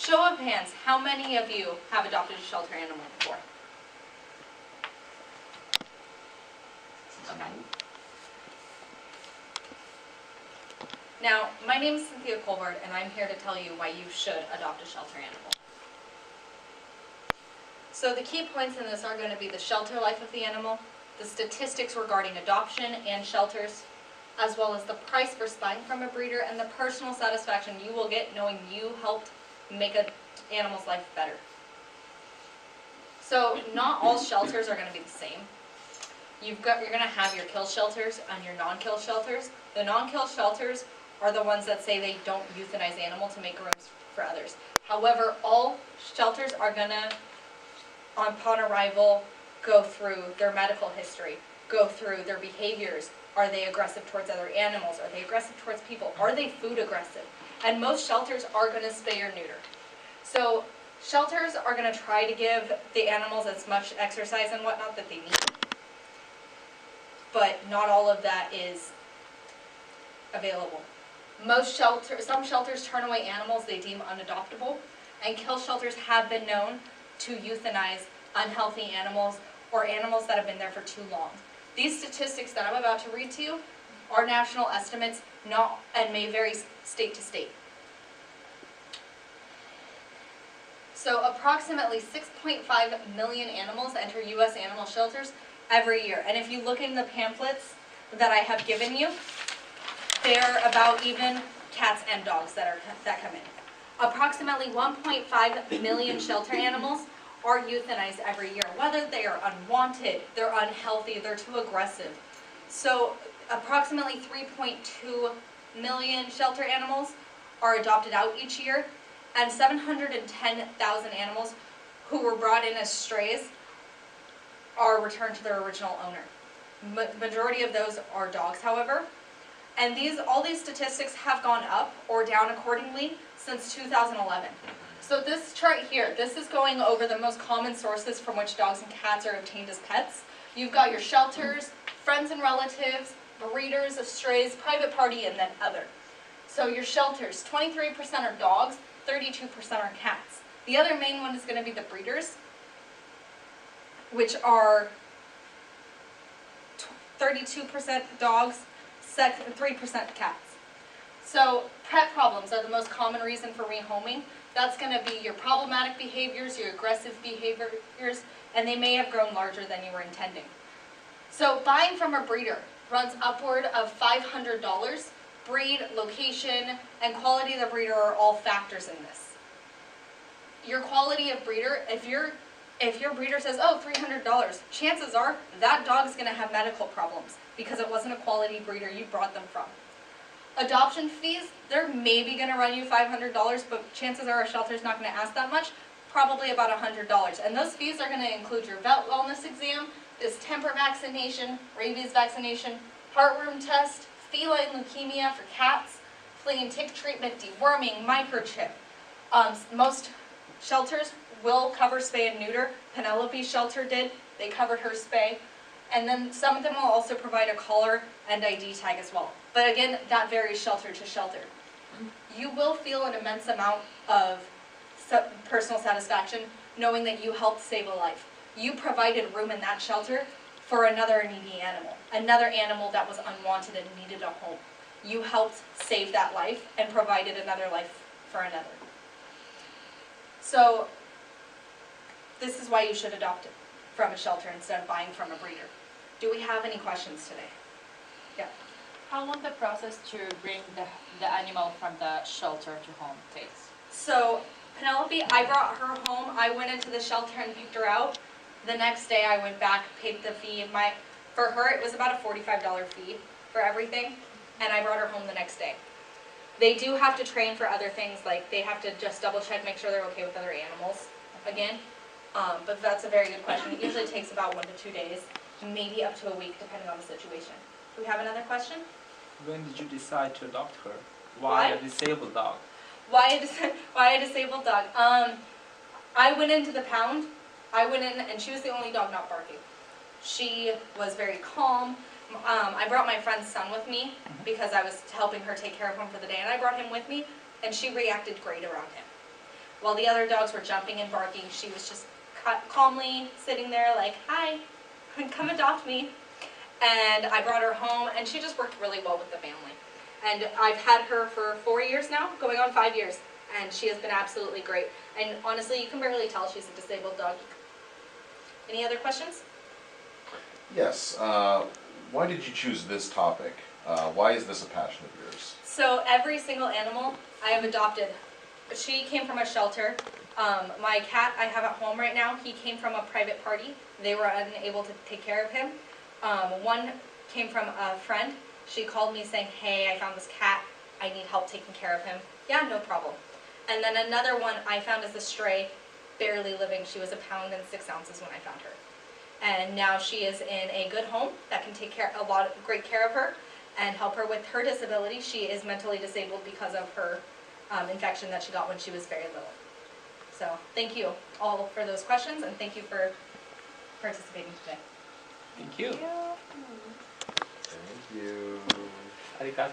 Show of hands, how many of you have adopted a shelter animal before? Okay. Now, my name is Cynthia Colbert, and I'm here to tell you why you should adopt a shelter animal. So the key points in this are going to be the shelter life of the animal, the statistics regarding adoption and shelters, as well as the price for buying from a breeder, and the personal satisfaction you will get knowing you helped make an animal's life better. So not all shelters are going to be the same. You're going to have your kill shelters and your non-kill shelters. The non-kill shelters are the ones that say they don't euthanize animals to make rooms for others. However, all shelters are going to, upon arrival, go through their medical history, go through their behaviors. Are they aggressive towards other animals? Are they aggressive towards people? Are they food aggressive? And most shelters are going to spay or neuter. So shelters are going to try to give the animals as much exercise and whatnot that they need. But not all of that is available. Some shelters turn away animals they deem unadoptable, and kill shelters have been known to euthanize unhealthy animals or animals that have been there for too long. These statistics that I'm about to read to you are national estimates, and may vary state to state. So approximately 6.5 million animals enter U.S. animal shelters every year. And if you look in the pamphlets that I have given you, they're about even cats and dogs that come in. Approximately 1.5 million shelter animals are euthanized every year, whether they are unwanted, they're unhealthy, they're too aggressive. So approximately 3.2 million shelter animals are adopted out each year, and 710,000 animals who were brought in as strays are returned to their original owner. Majority of those are dogs, however, and all these statistics have gone up or down accordingly since 2011. So this chart here, this is going over the most common sources from which dogs and cats are obtained as pets. You've got your shelters, friends and relatives, breeders of strays, private party, and then other. So your shelters, 23% are dogs, 32% are cats. The other main one is going to be the breeders, which are 32% dogs, 3% cats. So pet problems are the most common reason for rehoming. That's going to be your problematic behaviors, your aggressive behaviors, and they may have grown larger than you were intending. So buying from a breeder runs upward of $500. Breed, location, and quality of the breeder are all factors in this. Your quality of breeder, if your breeder says, oh, $300, chances are that dog is going to have medical problems because it wasn't a quality breeder you brought them from. Adoption fees, they're maybe going to run you $500, but chances are a shelter's not going to ask that much, probably about $100. And those fees are going to include your vet wellness exam, distemper vaccination, rabies vaccination, heartworm test, feline leukemia for cats, flea and tick treatment, deworming, microchip. Most shelters will cover spay and neuter. Penelope's shelter did. They covered her spay. And then some of them will also provide a collar and ID tag as well. But again, that varies shelter to shelter. You will feel an immense amount of personal satisfaction knowing that you helped save a life. You provided room in that shelter for another needy animal that was unwanted and needed a home. You helped save that life and provided another life for another. So this is why you should adopt it from a shelter instead of buying from a breeder. Do we have any questions today? Yeah. How long the process to bring the animal from the shelter to home takes? So Penelope, I brought her home. I went into the shelter and picked her out. The next day I went back, paid the fee. For her it was about a $45 fee for everything, and I brought her home the next day. They do have to train for other things, like they have to just double check, make sure they're okay with other animals again. But that's a very good question. It usually takes about 1 to 2 days, maybe up to a week depending on the situation. Do we have another question? When did you decide to adopt her? Why a disabled dog? Why a disabled dog? I went into the pound. I went in and she was the only dog not barking. She was very calm. I brought my friend's son with me because I was helping her take care of him for the day, and I brought him with me, and she reacted great around him. While the other dogs were jumping and barking, she was just calmly sitting there like, hi, come adopt me. And I brought her home, and she just worked really well with the family. And I've had her for 4 years now, going on 5 years, and she has been absolutely great. And honestly, you can barely tell she's a disabled dog. Any other questions? Yes. Why did you choose this topic? Why is this a passion of yours? So every single animal I have adopted, she came from a shelter. My cat I have at home right now, he came from a private party. They were unable to take care of him. One came from a friend. She called me saying, hey, I found this cat. I need help taking care of him. Yeah, no problem. And then another one I found as a stray, barely living. She was 1 pound and 6 ounces when I found her. And now she is in a good home that can take great care of her and help her with her disability. She is mentally disabled because of her infection that she got when she was very little. So thank you all for those questions, and thank you for participating today. Thank you. Thank you. Arigato.